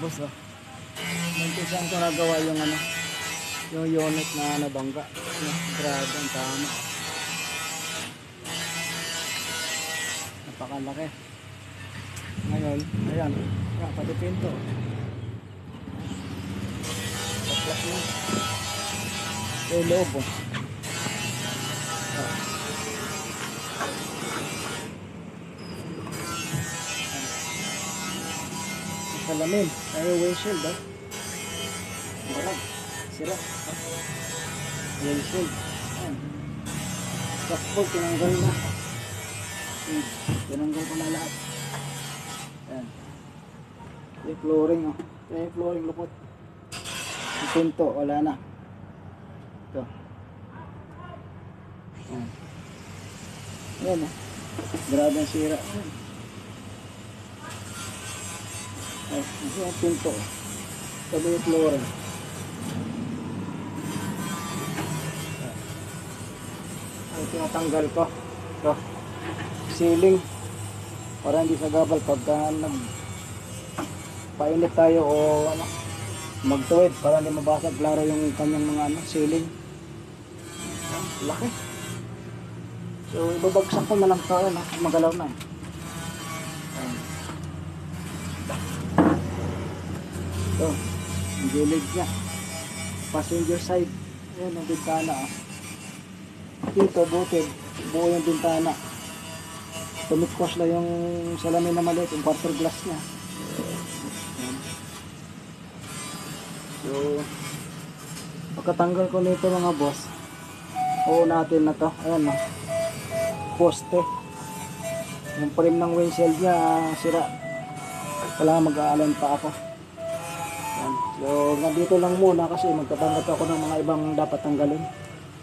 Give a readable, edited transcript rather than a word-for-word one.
boss, oh. Nantisan ko nagawa yung ano, yung unit na nabangga. Grabe, ang tama, oh. Napakalaki. Ngayon, ayan, pati pinto. Baklas na. Yung loob, oh. Salamin, tayo windshield, oh. Marag, sira. Windshield. Dashboard, tinanggal na. Tinanggal ko na lahat. Ayan. Yung flooring, oh. Yung flooring lupot. Yung pinto, wala na. Ito. Ayan. Ayan, oh. Grabe ang sira. Ayan. Ay, yung pinto. Sabi yung flooring. Ay, tinatanggal ko. Ito. Ceiling. Para hindi sa gabal pagka painit tayo o ano, magtuwid para hindi mabasag klaro yung kanyang mga ano, ceiling. Laki. So, ibabagsak ko na lang ito. Ayan, magalaw na. Ayan. Ito, ang gilid niya. Passenger side. Ayan, ang bintana. Dito, bukid. Buo yung bintana. Tumikos lang yung salamin na maliit, yung quarter glass niya. Ayan. So, pagkatanggal ko nito mga boss, natin na to. Ayan, poste. Yung frame ng windshield niya, sira. Kailangan mag-aalan pa ako. So, nandito lang muna kasi magtatanggap ako ng mga ibang dapat tanggalin.